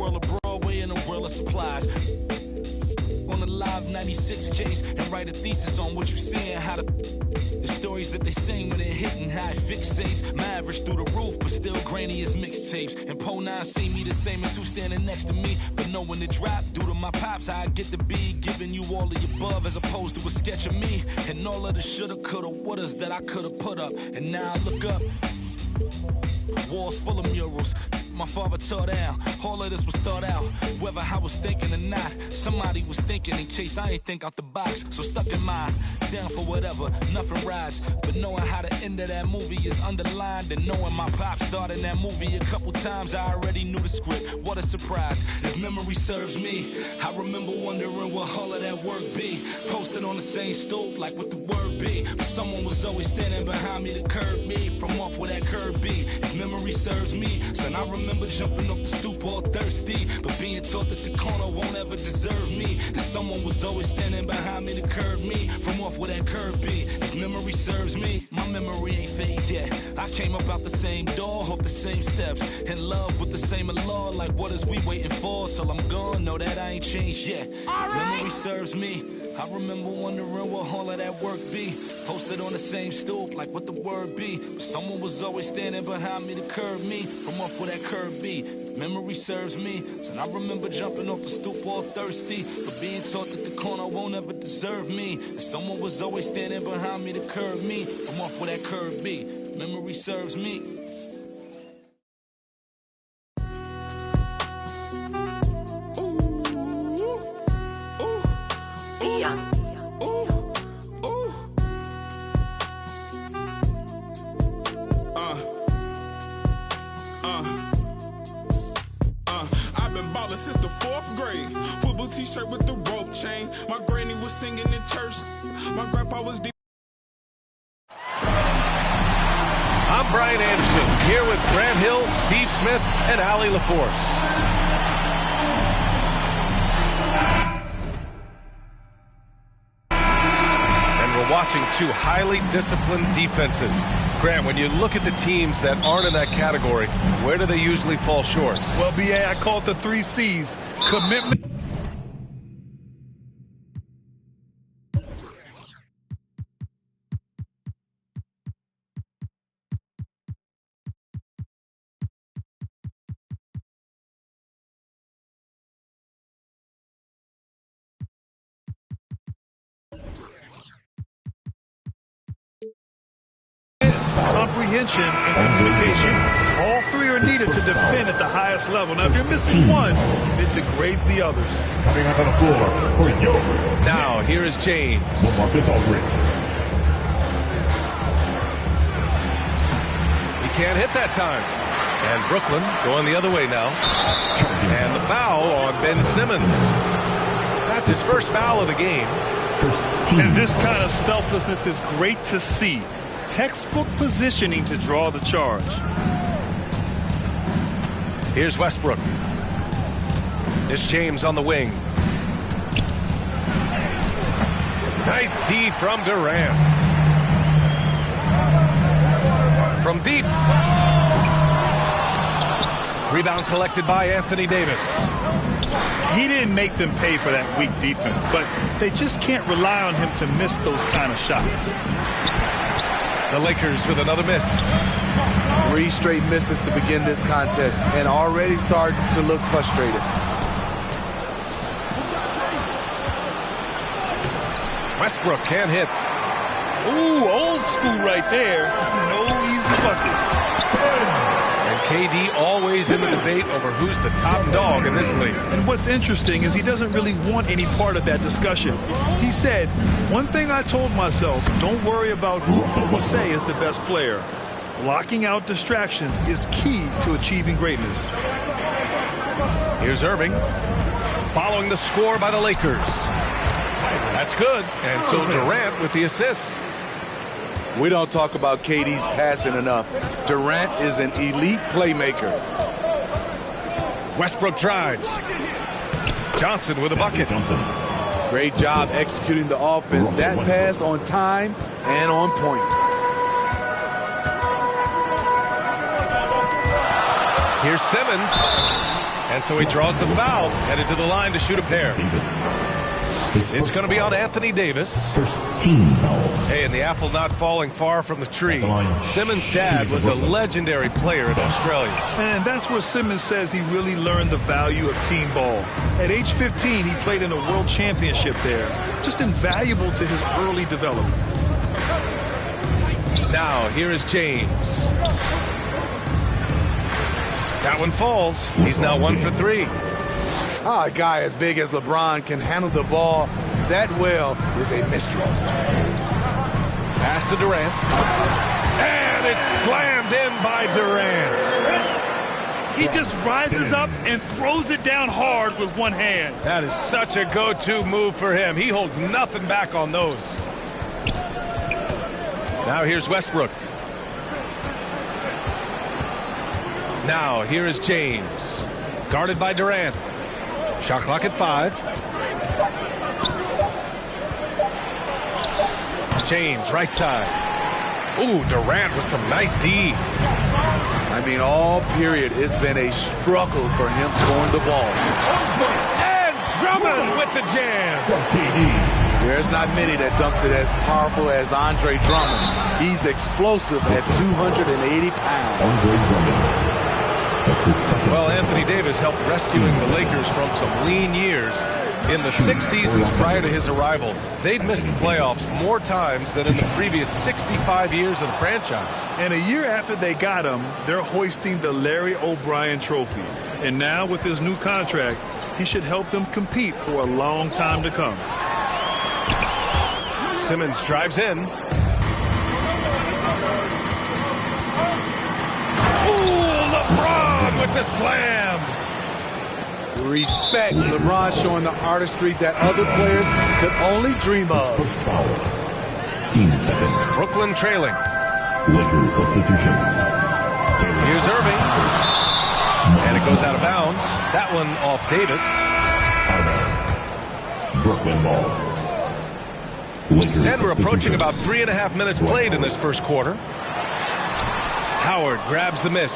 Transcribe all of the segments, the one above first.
world of Broadway and a world of supplies. On the Live 96 case and write a thesis on what you seeing, how the stories that they sing when they're hitting, how it fixates. My average through the roof, but still grainy as mixtapes. And Po 9 see me the same as who's standing next to me, but know when it drop, due to my pops, I get to be giving you all of the above as opposed to a sketch of me. And all of the shoulda, coulda, wouldas that I coulda put up. And now I look up, walls full of murals my father tore down. All of this was thought out, whether I was thinking or not. Somebody was thinking in case I ain't think out the box. So stuck in mind, down for whatever, nothing rides. But knowing how the end of that movie is underlined, and knowing my pop starred in that movie a couple times, I already knew the script. What a surprise. If memory serves me, I remember wondering what all of that work be. Posted on the same stoop, like what the word be. But someone was always standing behind me to curb me from off where that curb be. If memory serves me, son, I remember jumping off the stoop all thirsty, but being taught that the corner won't ever deserve me. And someone was always standing behind me to curb me from off where that curb be. If memory serves me, my memory ain't fade yet. I came up out the same door, off the same steps, in love with the same law. Like what is we waiting for till I'm gone? Know that I ain't changed yet. If memory serves me, I remember wondering what all of that work be. Posted on the same stoop, like what the word be. But someone was always standing behind me to curb me from off where that curb be. If memory serves me, so I remember jumping off the stoop all thirsty, but being taught that the corner won't ever deserve me. And someone was always standing behind me to curb me from off where that curb be. If memory serves me. Since the 4th grade, football t-shirt with the rope chain. My granny was singing in church. My grandpa was deep. I'm Brian Anderson, here with Grant Hill, Steve Smith, and Allie LaForce. And we're watching two highly disciplined defenses. Grant, when you look at the teams that aren't in that category, where do they usually fall short? Well, BA, I call it the 3 C's. Commitment. Comprehension and communication. All 3 are needed to defend at the highest level. Now, if you're missing one, it degrades the others. Coming out on the floor for Yo. Now, here is James. Marcus Aldridge. He can't hit that time. And Brooklyn going the other way now. And the foul on Ben Simmons. That's his first foul of the game. And this kind of selflessness is great to see. Textbook positioning to draw the charge. Here's Westbrook. It's James on the wing. Nice D from Durant. From deep. Rebound collected by Anthony Davis. He didn't make them pay for that weak defense, but they just can't rely on him to miss those kind of shots. The Lakers with another miss. 3 straight misses to begin this contest and already starting to look frustrated. Westbrook can't hit. Ooh, old school right there. No easy buckets. And KD always in the debate over who's the top dog in this league. And what's interesting is he doesn't really want any part of that discussion. He said, one thing I told myself, don't worry about who people say is the best player. Blocking out distractions is key to achieving greatness. Here's Irving, following the score by the Lakers. That's good. And so Durant with the assist. We don't talk about KD's passing enough. Durant is an elite playmaker. Westbrook drives. Johnson with a bucket. Great job executing the offense. That pass on time and on point. Here's Simmons. And so he draws the foul, headed to the line to shoot a pair. It's going to be on Anthony Davis. First team foul. Hey, and the apple not falling far from the tree. Simmons' dad was a legendary player in Australia. And that's where Simmons says he really learned the value of team ball. At age 15, he played in a world championship there. Just invaluable to his early development. Now, here is James. That one falls. He's now 1 for 3. How a guy as big as LeBron can handle the ball that well is a mystery. Pass to Durant. And it's slammed in by Durant. He just rises up and throws it down hard with one hand. That is such a go-to move for him. He holds nothing back on those. Now here's Westbrook. Now here is James. Guarded by Durant. Shot clock at 5. James, right side. Ooh, Durant with some nice D. I mean, all period, it's been a struggle for him scoring the ball. And Drummond with the jam. There's not many that dunks it as powerful as Andre Drummond. He's explosive at 280 pounds. Andre Drummond. Well, Anthony Davis helped rescuing the Lakers from some lean years. In the 6 seasons prior to his arrival, they'd missed the playoffs more times than in the previous 65 years of the franchise. And a year after they got him, they're hoisting the Larry O'Brien Trophy. And now with his new contract, he should help them compete for a long time to come. Simmons drives in. LeBron with the slam. Respect. LeBron showing the artistry that other players could only dream of. First foul. Team second. Brooklyn trailing. Lakers substitution. Here's Irving. And it goes out of bounds. That one off Davis. Brooklyn ball. Lakers And we're approaching about 3.5 minutes played in this first quarter. Howard grabs the miss.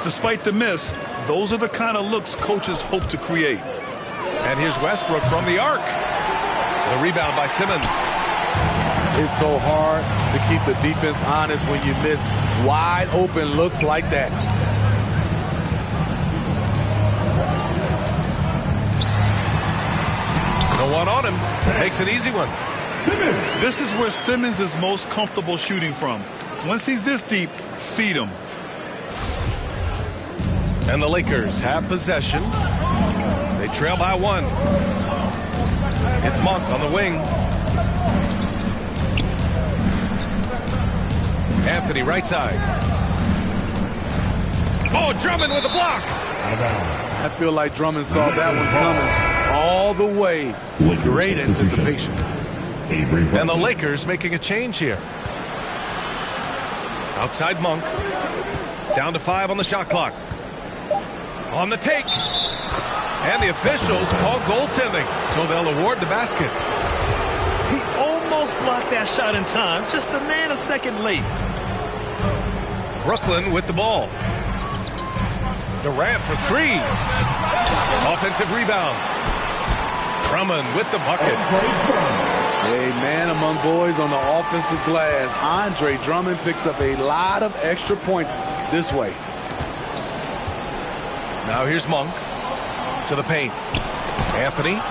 Despite the miss, those are the kind of looks coaches hope to create. And here's Westbrook from the arc. The rebound by Simmons. It's so hard to keep the defense honest when you miss wide open looks like that. No one on him. Makes an easy one. This is where Simmons is most comfortable shooting from. Once he's this deep, feed him. And the Lakers have possession. They trail by 1. It's Monk on the wing. Anthony right side. Oh, Drummond with a block. I feel like Drummond saw that one coming all the way. Great anticipation. And the Lakers making a change here. Outside Monk. Down to 5 on the shot clock. On the take. And the officials call goaltending, so they'll award the basket. He almost blocked that shot in time, just a nanosecond late. Brooklyn with the ball. Durant for 3. Offensive rebound. Drummond with the bucket. A man among boys on the offensive glass. Andre Drummond picks up a lot of extra points this way. Now here's Monk to the paint. Anthony.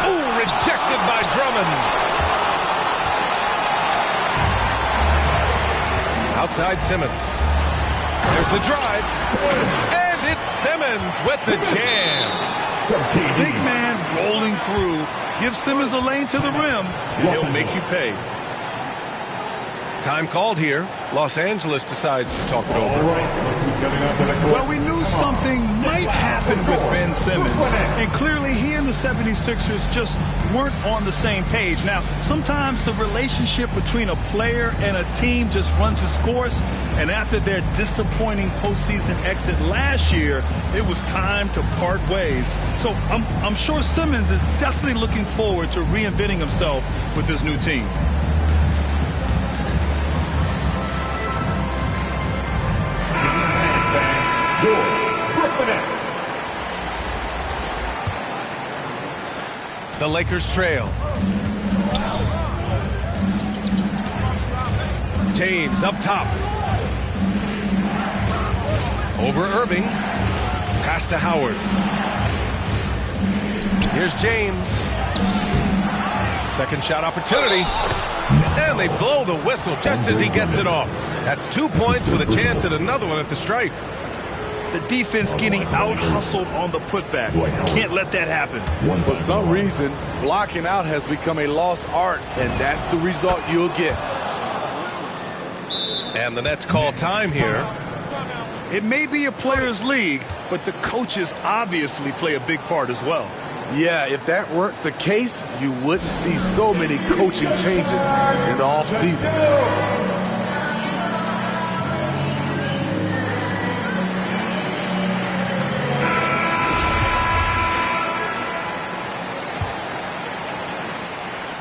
Oh, rejected by Drummond. Outside Simmons. There's the drive. And it's Simmons with the jam. Big man rolling through. Give Simmons a lane to the rim, and he'll make you pay. Time called here. Los Angeles decides to talk it over. Well, we knew something might happen with Ben Simmons, and clearly he and the 76ers just weren't on the same page. Now, sometimes the relationship between a player and a team just runs its course, and after their disappointing postseason exit last year, it was time to part ways. So I'm sure Simmons is definitely looking forward to reinventing himself with this new team. The Lakers trail. James up top. Over Irving. Pass to Howard. Here's James. Second shot opportunity. And they blow the whistle just as he gets it off. That's 2 points with a chance at another one at the stripe. The defense getting out-hustled on the putback. Can't let that happen. For some reason, blocking out has become a lost art, and that's the result you'll get. And the Nets call time here. It may be a players' league, but the coaches obviously play a big part as well. Yeah, if that weren't the case, you wouldn't see so many coaching changes in the offseason.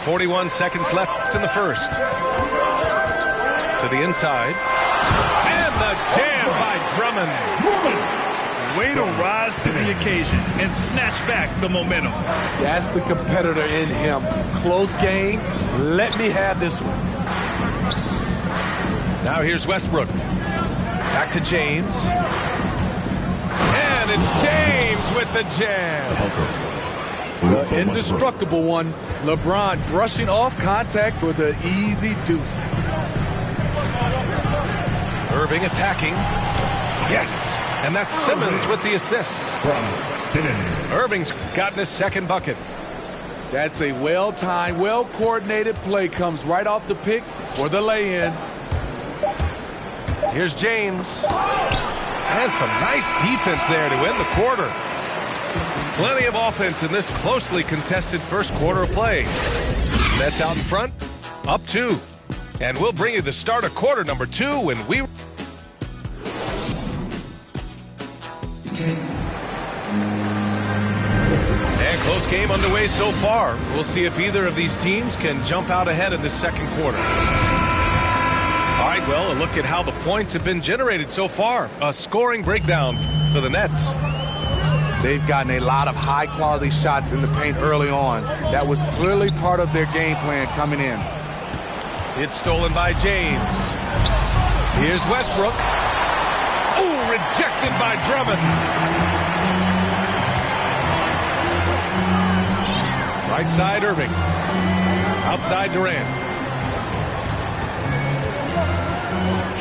.41 seconds left in the first. To the inside. And the jam by Drummond. Way to rise to the occasion and snatch back the momentum. That's the competitor in him. Close game. Let me have this one. Now here's Westbrook. Back to James. And it's James with the jam. The indestructible one. LeBron brushing off contact for the easy deuce. Irving attacking. Yes. And that's Simmons with the assist. Irving's gotten his second bucket. That's a well-timed, well-coordinated play. Comes right off the pick for the lay-in. Here's James. And some nice defense there to end the quarter. Plenty of offense in this closely contested first quarter of play. Nets out in front, up 2. And we'll bring you the start of quarter number 2 when we... And close game underway so far. We'll see if either of these teams can jump out ahead in the second quarter. All right, well, a look at how the points have been generated so far. A scoring breakdown for the Nets. They've gotten a lot of high-quality shots in the paint early on. That was clearly part of their game plan coming in. It's stolen by James. Here's Westbrook. Oh, rejected by Drummond. Right side, Irving. Outside, Durant.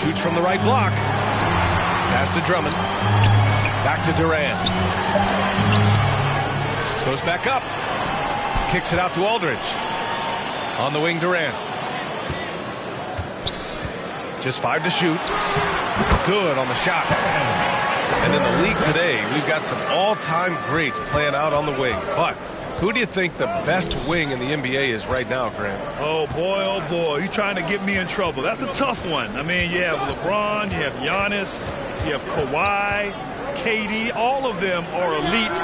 Shoots from the right block. Pass to Drummond. Back to Durant. Goes back up. Kicks it out to Aldridge. On the wing, Durant. Just 5 to shoot. Good on the shot. And in the league today, we've got some all-time greats playing out on the wing. But who do you think the best wing in the NBA is right now, Grant? Oh, boy, you're trying to get me in trouble. That's a tough one. I mean, you have LeBron, you have Giannis, you have Kawhi, KD. All of them are elite.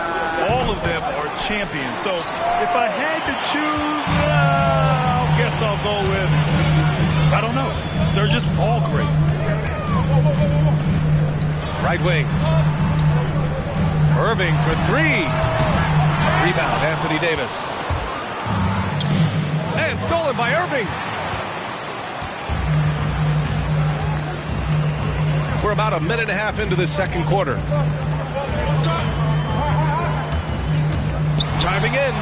All of them are champions. So if I had to choose, I guess I'll go with, I don't know. They're just all great. Right wing. Irving for 3. Rebound, Anthony Davis. And stolen by Irving. We're about a minute and a half into the second quarter. Driving in.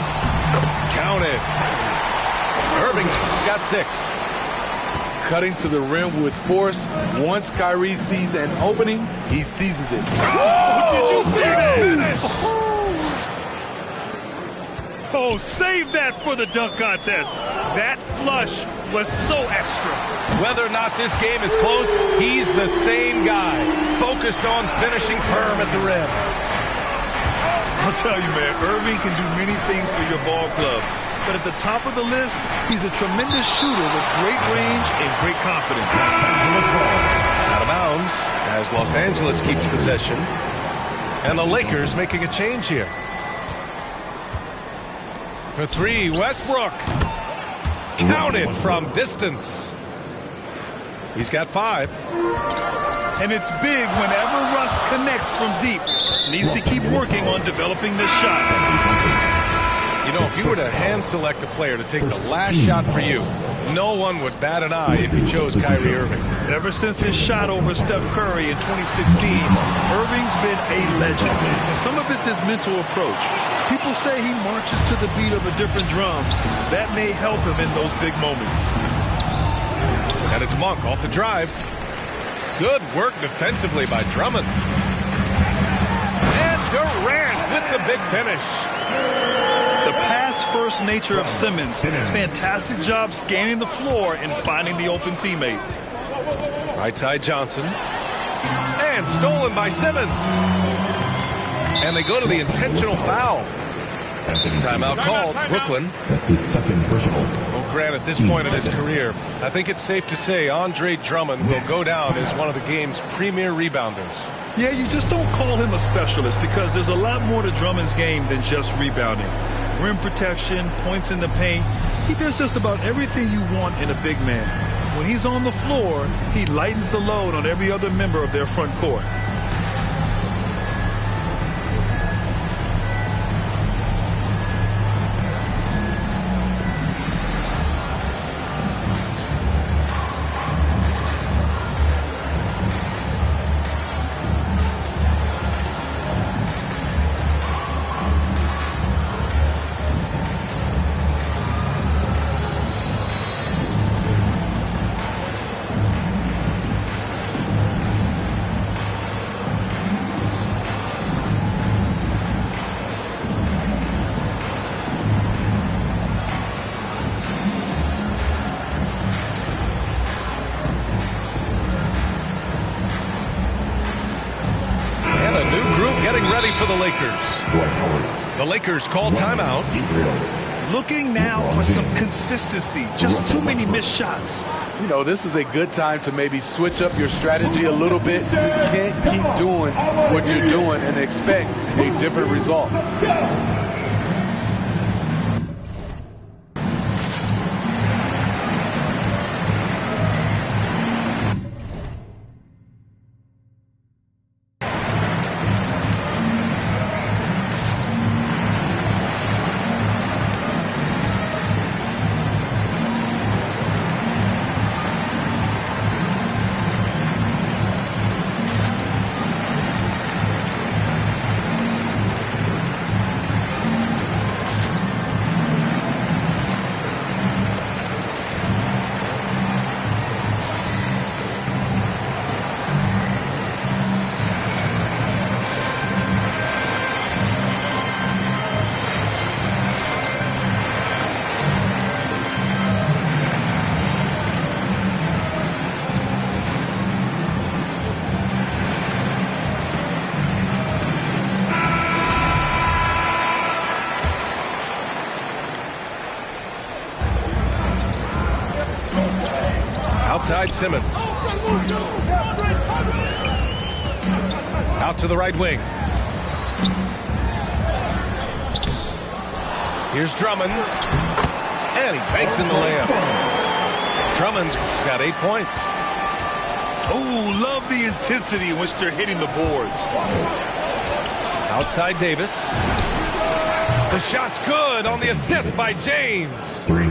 Counted. Irving's got 6. Cutting to the rim with force. Once Kyrie sees an opening, he seizes it. Oh, did you see that? Oh, save that for the dunk contest. That flush was so extra. Whether or not this game is close, he's the same guy, focused on finishing firm at the rim. I'll tell you, man, Irving can do many things for your ball club. But at the top of the list, he's a tremendous shooter with great range and great confidence. Out of bounds as Los Angeles keeps possession. And the Lakers making a change here. For 3, Westbrook. Counted from distance. He's got 5. And it's big whenever Russ connects from deep. Needs to keep working on developing this shot. You know, if you were to hand select a player to take the last shot for you, no one would bat an eye if you chose Kyrie Irving. Ever since his shot over Steph Curry in 2016, Irving's been a legend. And some of it's his mental approach. People say he marches to the beat of a different drum. That may help him in those big moments. And it's Monk off the drive. Good work defensively by Drummond. And Durant with the big finish. The pass-first nature of Simmons. Fantastic job scanning the floor and finding the open teammate. Right side Johnson. And stolen by Simmons. And they go to the intentional foul. Timeout called. Brooklyn. That's his second personal. Well, Grant, at this point in his career, I think it's safe to say Andre Drummond will go down as one of the game's premier rebounders. Yeah, you just don't call him a specialist because there's a lot more to Drummond's game than just rebounding. Rim protection, points in the paint. He does just about everything you want in a big man. When he's on the floor, he lightens the load on every other member of their front court. For the Lakers. The Lakers call timeout. Looking now for some consistency. Just too many missed shots. You know, this is a good time to maybe switch up your strategy a little bit. You can't keep doing what you're doing and expect a different result. Outside Simmons. Out to the right wing. Here's Drummond. And he banks in the layup. Drummond's got 8 points. Oh, love the intensity in which they're hitting the boards. Outside Davis. The shot's good on the assist by James. 3.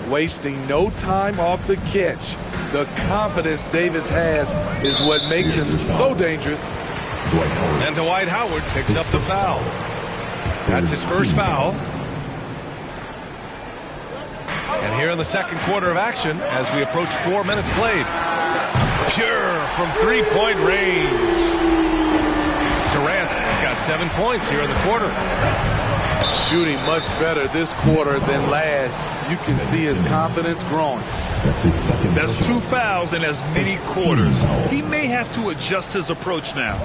Wasting no time off the catch. The confidence Davis has is what makes him so dangerous. And Dwight Howard picks up the foul. That's his first foul. And here in the second quarter of action, as we approach 4 minutes played. Pure from three-point range. Durant's got 7 points here in the quarter. Shooting much better this quarter than last. You can see his confidence growing. That's his second. That's 2 fouls in as many quarters. He may have to adjust his approach now.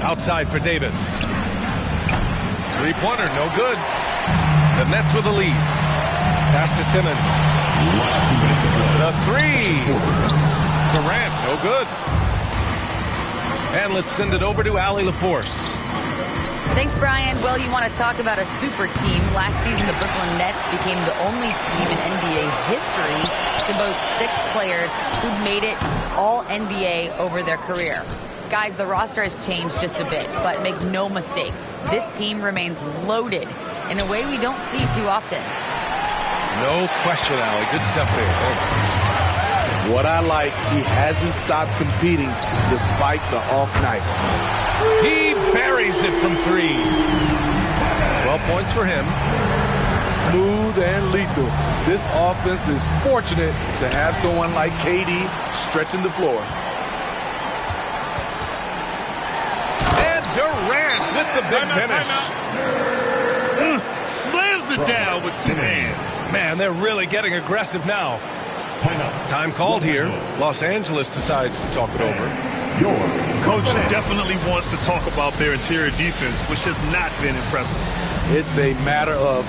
Outside for Davis. Three-pointer, no good. The Nets with the lead. Pass to Simmons. The three. Durant, no good. And let's send it over to Allie LaForce. Thanks, Brian. Well, you want to talk about a super team. Last season, the Brooklyn Nets became the only team in NBA history to boast 6 players who made it all NBA over their career. Guys, the roster has changed just a bit, but make no mistake, this team remains loaded in a way we don't see too often. No question, Allie. Good stuff there. Thanks. What I like, he hasn't stopped competing despite the off night. He buries it from 3. 12 points for him. Smooth and lethal. This offense is fortunate to have someone like KD stretching the floor. And Durant with the big finish. Slams it down with 2 hands. Man, they're really getting aggressive now. Time called here. Los Angeles decides to talk it over. Coach definitely wants to talk about their interior defense, which has not been impressive. It's a matter of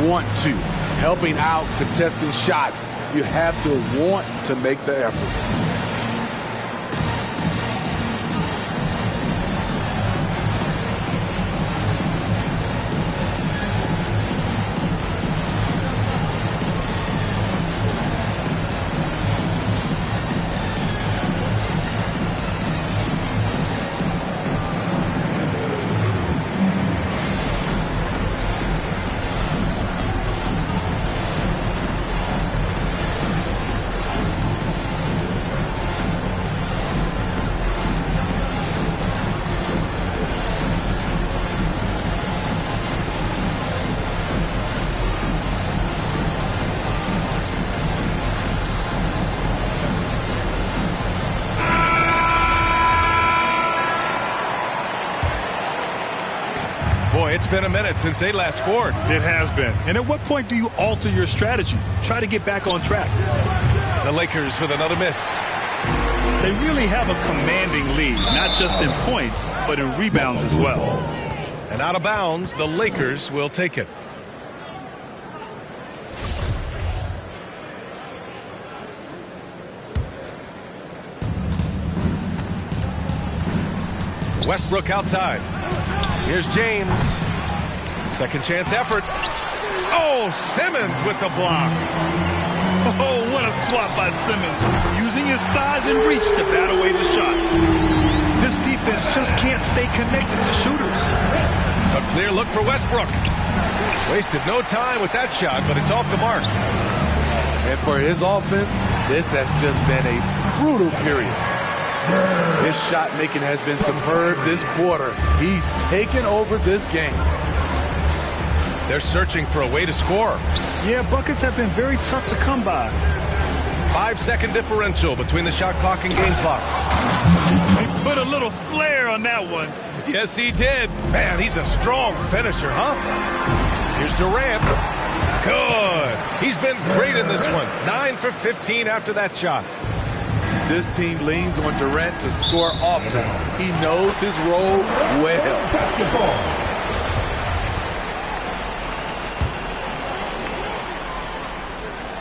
want to. Helping out, contesting shots. You have to want to make the effort. It's been a minute since they last scored. It has been. And at what point do you alter your strategy? Try to get back on track. The Lakers with another miss. They really have a commanding lead, not just in points, but in rebounds as well. And out of bounds, the Lakers will take it. Westbrook outside. Here's James. Second chance effort. Oh, Simmons with the block. Oh, what a swat by Simmons, using his size and reach to bat away the shot. This defense just can't stay connected to shooters. A clear look for Westbrook. Wasted no time with that shot, but it's off the mark. And for his offense, this has just been a brutal period. His shot making has been superb this quarter. He's taken over this game. They're searching for a way to score. Yeah, buckets have been very tough to come by. 5-second differential between the shot clock and game clock. He put a little flair on that one. Yes, he did. Man, he's a strong finisher, huh? Here's Durant. Good. He's been great in this one. 9 for 15 after that shot. This team leans on Durant to score often. He knows his role well.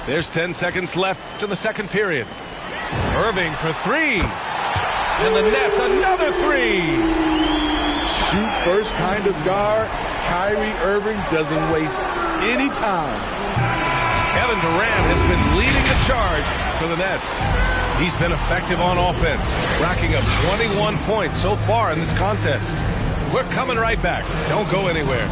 There's 10 seconds left to the second period. Irving for 3. And the Nets, another 3. Shoot first kind of guard. Kyrie Irving doesn't waste any time. Kevin Durant has been leading the charge for the Nets. He's been effective on offense, racking up 21 points so far in this contest. We're coming right back. Don't go anywhere.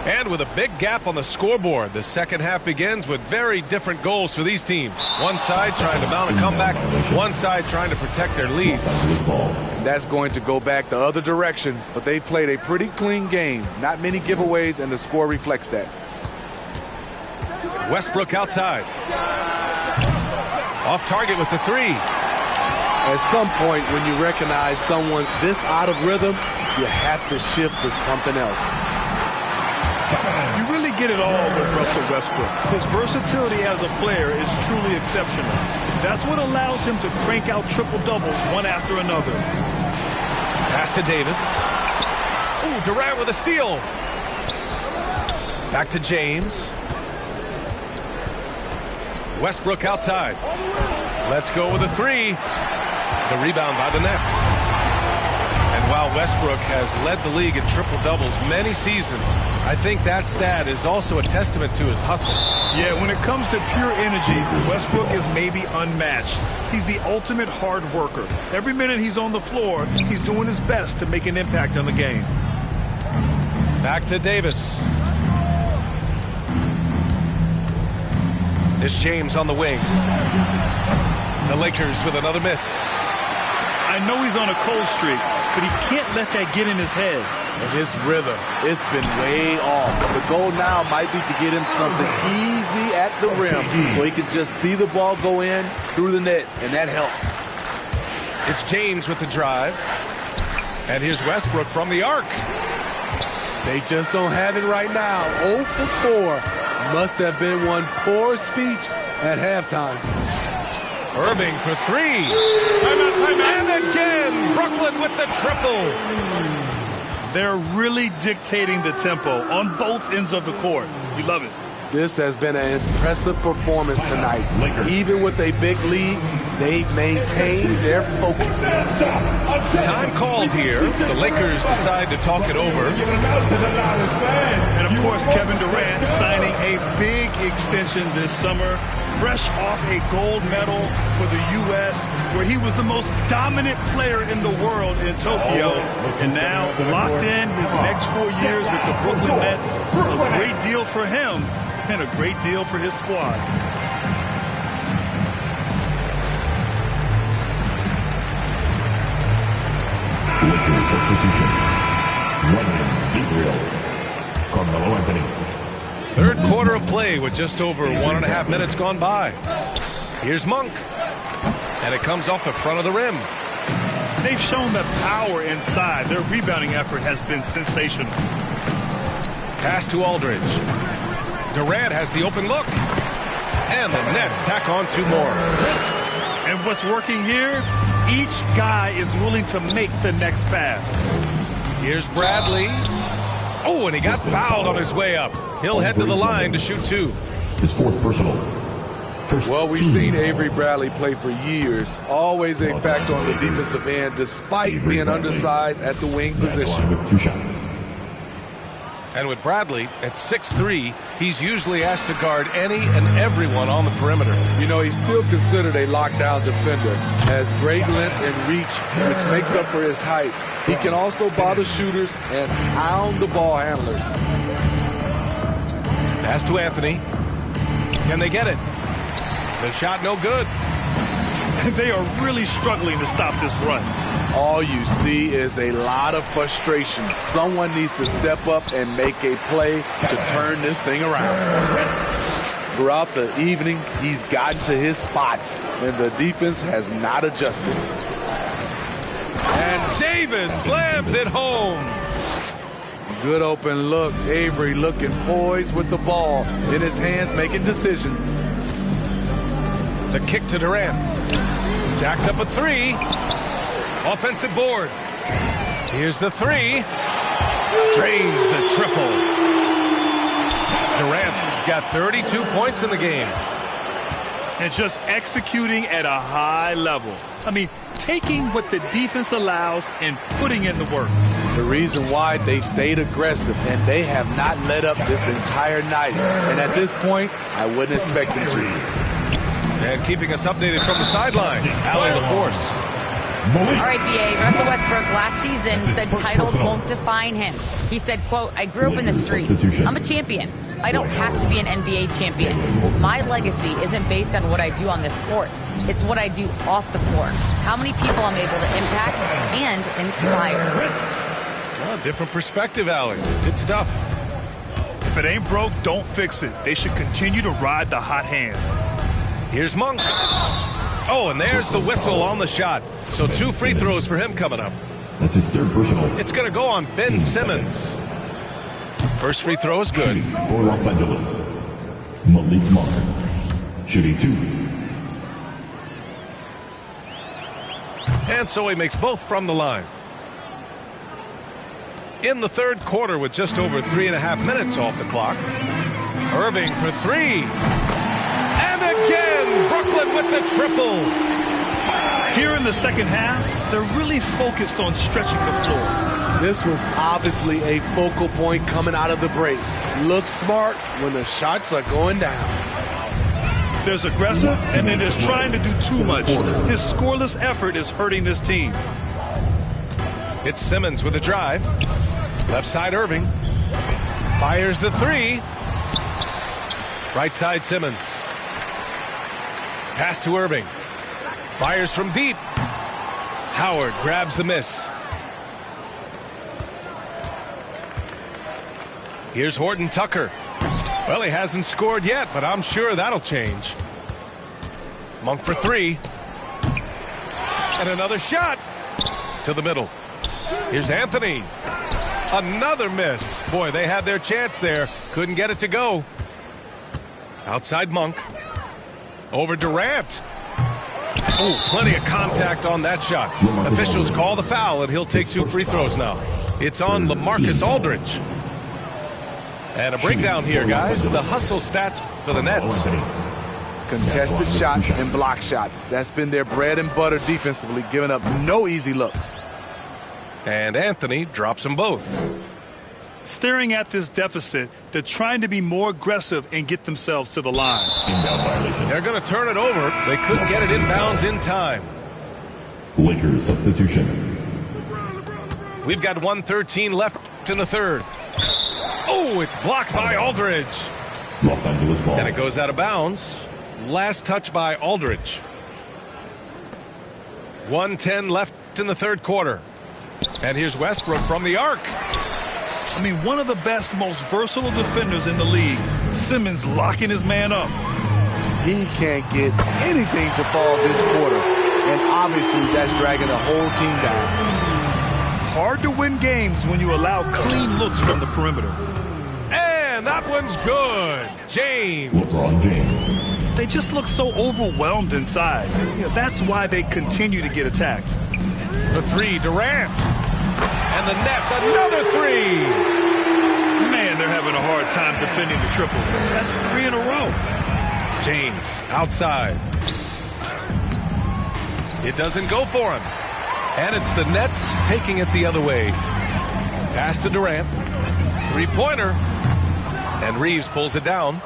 And with a big gap on the scoreboard, the second half begins with very different goals for these teams. One side trying to mount a comeback, one side trying to protect their lead. And that's going to go back the other direction, but they've played a pretty clean game. Not many giveaways, and the score reflects that. Westbrook outside. Off target with the 3. At some point, when you recognize someone's this out of rhythm, you have to shift to something else. You really get it all with Russell Westbrook. His versatility as a player is truly exceptional. That's what allows him to crank out triple-doubles one after another. Pass to Davis. Ooh, Durant with a steal. Back to James. Westbrook outside. Let's go with a 3. The rebound by the Nets. And while Westbrook has led the league in triple-doubles many seasons, I think that stat is also a testament to his hustle. Yeah, when it comes to pure energy, Westbrook is maybe unmatched. He's the ultimate hard worker. Every minute he's on the floor, he's doing his best to make an impact on the game. Back to Davis. It's James on the wing. The Lakers with another miss. I know he's on a cold streak, but he can't let that get in his head. And his rhythm, it's been way off. The goal now might be to get him something easy at the rim so he can just see the ball go in through the net, and that helps. It's James with the drive. And here's Westbrook from the arc. They just don't have it right now. 0 for 4. Must have been one poor speech at halftime. Irving for 3. And again, Brooklyn with the triple. They're really dictating the tempo on both ends of the court. We love it. This has been an impressive performance tonight. Even with a big lead, they've maintained their focus. Time called here. The Lakers decide to talk it over. And of course, Kevin Durant signing a big extension this summer, fresh off a gold medal for the U.S., where he was the most dominant player in the world in Tokyo. And now locked in his next 4 years with the Brooklyn Nets. A great deal for him and a great deal for his squad. Lakers substitution. Running Gabriel. Carmelo Anthony. Third quarter of play with just over 1.5 minutes gone by. Here's Monk. And it comes off the front of the rim. They've shown that power inside. Their rebounding effort has been sensational. Pass to Aldridge. Durant has the open look. And the Nets tack on 2 more. And what's working here? Each guy is willing to make the next pass. Here's Bradley. Oh, and he got fouled on his way up. He'll head to the line to shoot 2. His 4th personal. Well, we've seen Avery Bradley play for years. Always a factor on the defensive end, despite being undersized at the wing position. With 2 shots. And with Bradley at 6'3", he's usually asked to guard any and everyone on the perimeter. You know, he's still considered a lockdown defender. Has great length and reach, which makes up for his height. He can also bother shooters and hound the ball handlers. Pass to Anthony. Can they get it? The shot no good. They are really struggling to stop this run. All you see is a lot of frustration. Someone needs to step up and make a play to turn this thing around. Throughout the evening, he's gotten to his spots, and the defense has not adjusted. And Davis slams it home. Good open look. Avery looking poised with the ball in his hands, making decisions. The kick to Durant. Jacks up a 3. Offensive board. Here's the 3. Drains the triple. Durant's got 32 points in the game. And just executing at a high level. I mean, taking what the defense allows and putting in the work. The reason why they've stayed aggressive, and they have not let up this entire night. And at this point, I wouldn't expect them to. And keeping us updated from the sideline, Allie LaForce. All right, BA. Russell Westbrook last season said titles won't define him. He said, quote, "I grew up in the streets. I'm a champion. I don't have to be an NBA champion. My legacy isn't based on what I do on this court. It's what I do off the court. How many people I'm able to impact and inspire." Well, different perspective, Allie. Good stuff. If it ain't broke, don't fix it. They should continue to ride the hot hand. Here's Monk. Oh, and there's the whistle on the shot. So 2 free throws for him coming up. That's his 3rd personal. It's going to go on Ben Simmons. First free throw is good. Shooting for Los Angeles. Malik Monk. Shooting 2. And so he makes both from the line. In the third quarter with just over 3.5 minutes off the clock. Irving for 3. And again, Brooklyn with the triple. Here in the second half, they're really focused on stretching the floor. This was obviously a focal point coming out of the break. Look smart when the shots are going down. There's aggressive, and then there's trying to do too much. His scoreless effort is hurting this team. It's Simmons with a drive. Left side Irving. Fires the three. Right side Simmons. Pass to Irving. Fires from deep. Howard grabs the miss. Here's Horton Tucker. Well, he hasn't scored yet, but I'm sure that'll change. Monk for three. And another shot to the middle. Here's Anthony. Another miss. Boy, they had their chance there. Couldn't get it to go. Outside Monk. Over Durant. Oh, plenty of contact on that shot. Officials call the foul, and he'll take 2 free throws now. It's on LaMarcus Aldridge. And a breakdown here, guys. The hustle stats for the Nets. Contested shots and block shots. That's been their bread and butter defensively, giving up no easy looks. And Anthony drops them both. Staring at this deficit, they're trying to be more aggressive and get themselves to the line. They're going to turn it over. They couldn't get it inbounds in time. Lakers substitution. We've got 1:13 left in the third. Oh, it's blocked by Aldridge. Los Angeles ball. And it goes out of bounds. Last touch by Aldridge. 1:10 left in the third quarter. And here's Westbrook from the arc. I mean, one of the best, most versatile defenders in the league. Simmons locking his man up. He can't get anything to fall this quarter. And obviously that's dragging the whole team down. Hard to win games when you allow clean looks from the perimeter. And that one's good. James. LeBron James. They just look so overwhelmed inside. That's why they continue to get attacked. The three, Durant. And the Nets, another three. Man, they're having a hard time defending the triple. That's 3 in a row. James outside. It doesn't go for him. And it's the Nets taking it the other way. Pass to Durant. Three-pointer. And Reeves pulls it down.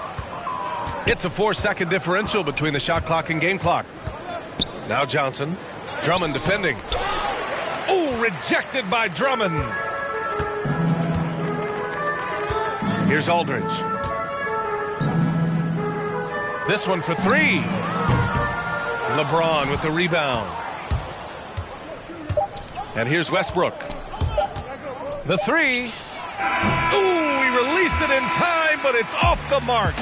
It's a 4-second differential between the shot clock and game clock. Now Johnson. Drummond defending. Oh, rejected by Drummond. Here's Aldridge. This one for three. LeBron with the rebound. And here's Westbrook. The three. Ooh, he released it in time, but it's off the mark.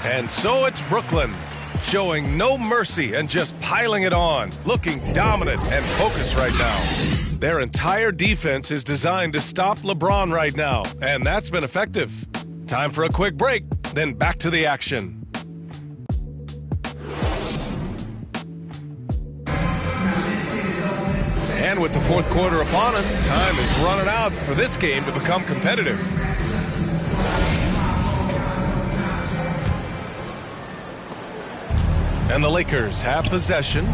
And so it's Brooklyn, showing no mercy and just piling it on, looking dominant and focused right now. Their entire defense is designed to stop LeBron right now, and that's been effective. Time for a quick break, then back to the action. And with the fourth quarter upon us, time is running out for this game to become competitive. And the Lakers have possession.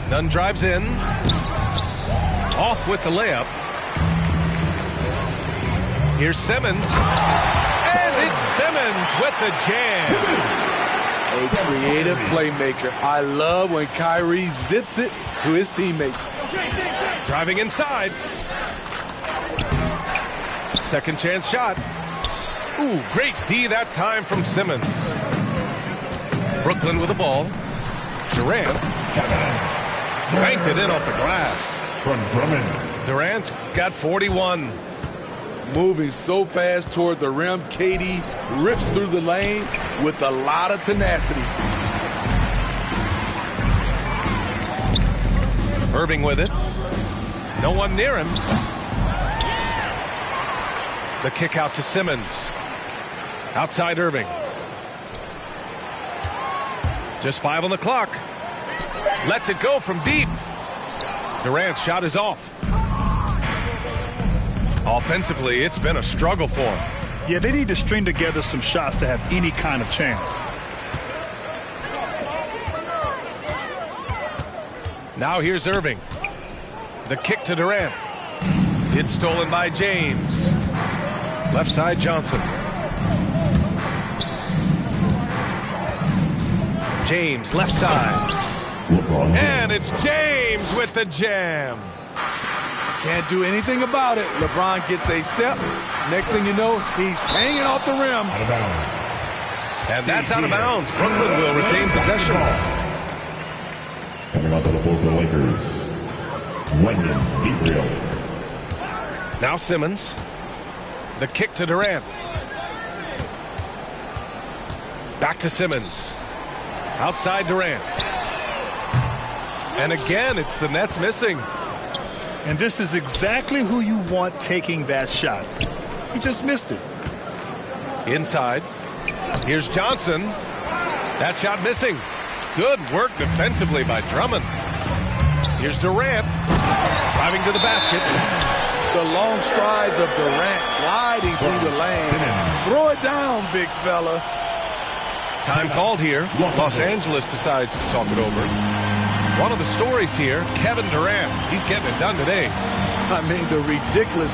Nunn drives in. Off with the layup. Here's Simmons. And it's Simmons with the jam. A creative playmaker. I love when Kyrie zips it to his teammates. Driving inside. Second chance shot. Ooh, great D that time from Simmons. Brooklyn with the ball. Durant. Banked it in off the glass. From Drummond. Durant's got 41. Moving so fast toward the rim, KD rips through the lane with a lot of tenacity. Irving with it. No one near him. The kick out to Simmons. Outside Irving. Just 5 on the clock. Lets it go from deep. Durant's shot is off. Offensively, it's been a struggle for him. Yeah, they need to string together some shots to have any kind of chance. Now here's Irving. The kick to Durant. It's stolen by James. Left side, Johnson. James, left side. And it's James with the jam. Can't do anything about it. LeBron gets a step. Next thing you know, he's hanging off the rim. And that's out of bounds. Brooklyn will retain possession. Coming onto the floor for the Lakers, Wenyen Gabriel. Now Simmons. The kick to Durant. Back to Simmons. Outside Durant. And again, it's the Nets missing. And this is exactly who you want taking that shot. He just missed it. Inside. Here's Johnson. That shot missing. Good work defensively by Drummond. Here's Durant. Driving to the basket. The long strides of Durant gliding through the lane. Throw it down, big fella. Time called here. Los Angeles decides to talk it over. One of the stories here, Kevin Durant. He's getting it done today. I mean, the ridiculous.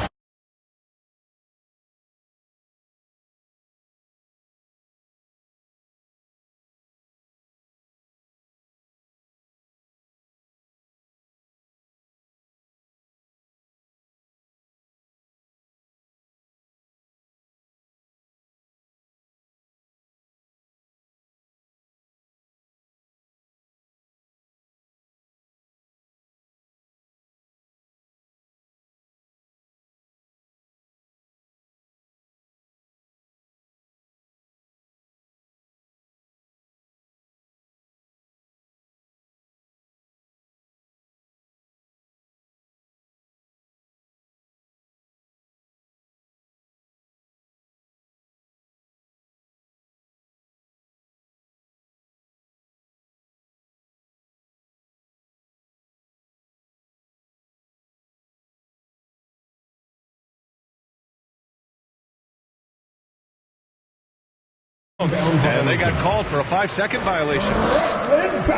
And they got called for a 5-second violation.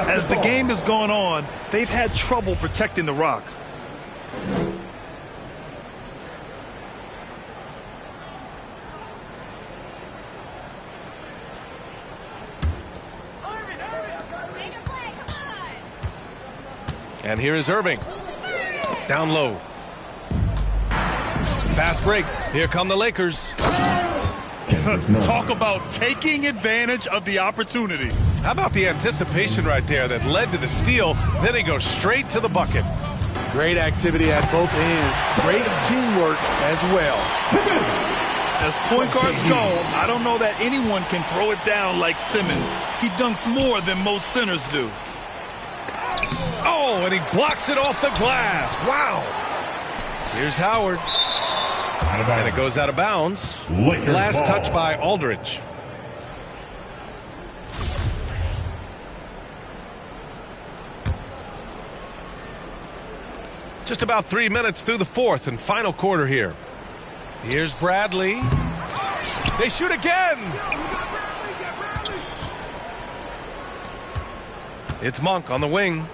As the game has gone on, they've had trouble protecting the rock. And here is Irving. Down low. Fast break. Here come the Lakers. Talk about taking advantage of the opportunity. How about the anticipation right there that led to the steal? Then he goes straight to the bucket. Great activity at both ends. Great teamwork as well. As point guards go, I don't know that anyone can throw it down like Simmons. He dunks more than most centers do. Oh, and he blocks it off the glass. Wow. Here's Howard. And it goes out of bounds. Last touch by Aldridge. Just about 3 minutes through the fourth and final quarter here. Here's Bradley. They shoot again. It's Monk on the wing.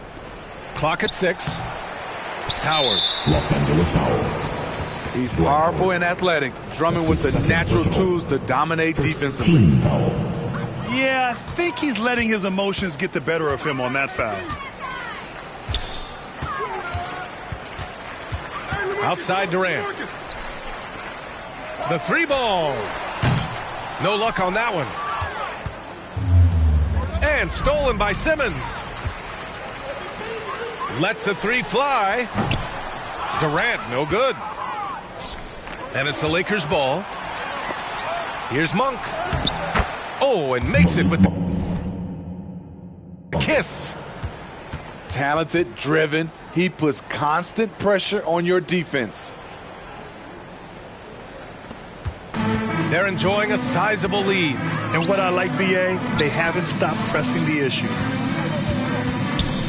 Clock at 6. Howard. Los Angeles foul. He's powerful and athletic, Drummond with the natural tools to dominate defensively. Yeah, I think he's letting his emotions get the better of him on that foul. Outside Durant. The 3 ball. No luck on that one. And stolen by Simmons. Lets the 3 fly. Durant, no good. And it's the Lakers' ball. Here's Monk. Oh, and makes it with the kiss. Talented, driven. He puts constant pressure on your defense. They're enjoying a sizable lead. And what I like, BA, they haven't stopped pressing the issue.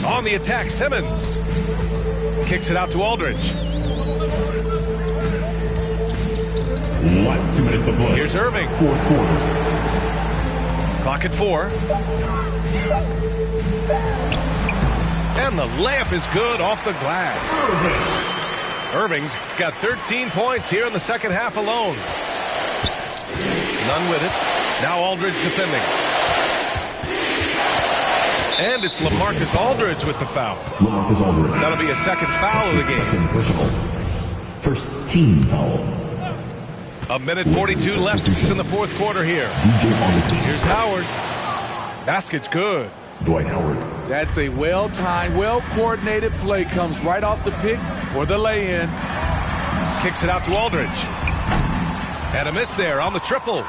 On the attack, Simmons. Kicks it out to Aldridge. Last 2 minutes to play. Here's Irving. Fourth quarter. Clock at 4. And the layup is good off the glass. Irving's got 13 points here in the second half alone. None with it. Now Aldridge defending. And it's LaMarcus Aldridge with the foul. LaMarcus Aldridge. That'll be a second foul of the game. Second personal. First team foul. A minute 42 left in the fourth quarter here. DJ Augustine. Here's Howard. Basket's good. Dwight Howard. That's a well-timed, well-coordinated play. Comes right off the pick for the lay-in. Kicks it out to Aldridge. And a miss there on the triple.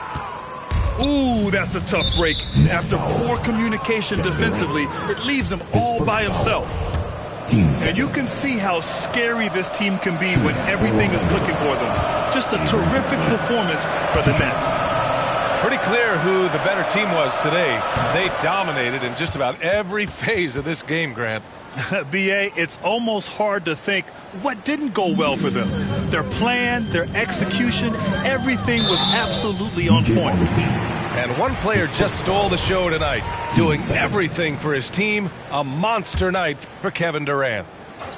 Ooh, that's a tough break. After poor communication defensively, it leaves him all by himself. And you can see how scary this team can be when everything is clicking for them. Just a terrific performance for the Nets. Pretty clear who the better team was today. They dominated in just about every phase of this game, Grant. B.A., it's almost hard to think what didn't go well for them. Their plan, their execution, everything was absolutely on point. And one player just stole the show tonight, doing everything for his team. A monster night for Kevin Durant.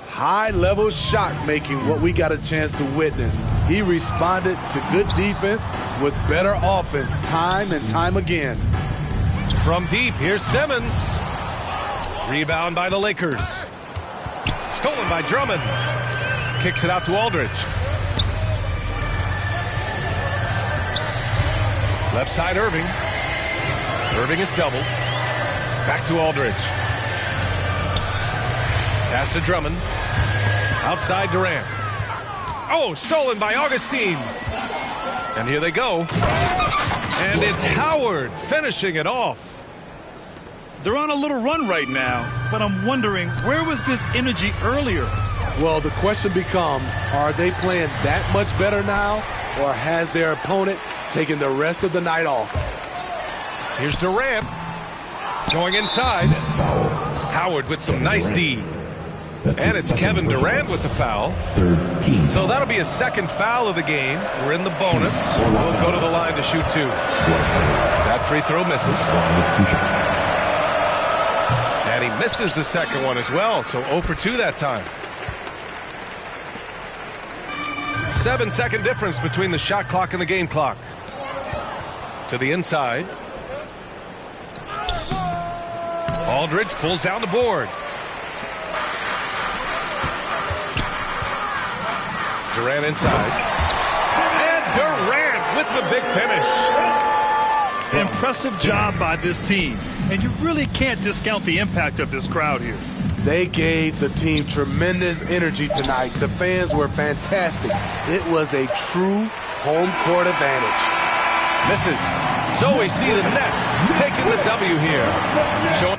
High-level shot making, what we got a chance to witness. He responded to good defense with better offense time and time again. From deep, here's Simmons. Rebound by the Lakers. Stolen by Drummond. Kicks it out to Aldridge. Left side, Irving. Irving is doubled. Back to Aldridge. Pass to Drummond. Outside Durant. Oh, stolen by Augustine. And here they go. And it's Howard finishing it off. They're on a little run right now, but I'm wondering, where was this energy earlier? Well, the question becomes, are they playing that much better now, or has their opponent taken the rest of the night off? Here's Durant going inside. Howard with some nice D. And it's Kevin Durant with the foul. So that'll be a second foul of the game. We're in the bonus. We'll go to the line to shoot two. That free throw misses. And he misses the second one as well, so 0 for 2 that time. 7-second difference between the shot clock and the game clock. To the inside. Aldridge pulls down the board. Durant inside. And Durant with the big finish. Impressive job by this team. And you really can't discount the impact of this crowd here. They gave the team tremendous energy tonight. The fans were fantastic. It was a true home court advantage. Misses. So we see the Nets taking the W here. Showing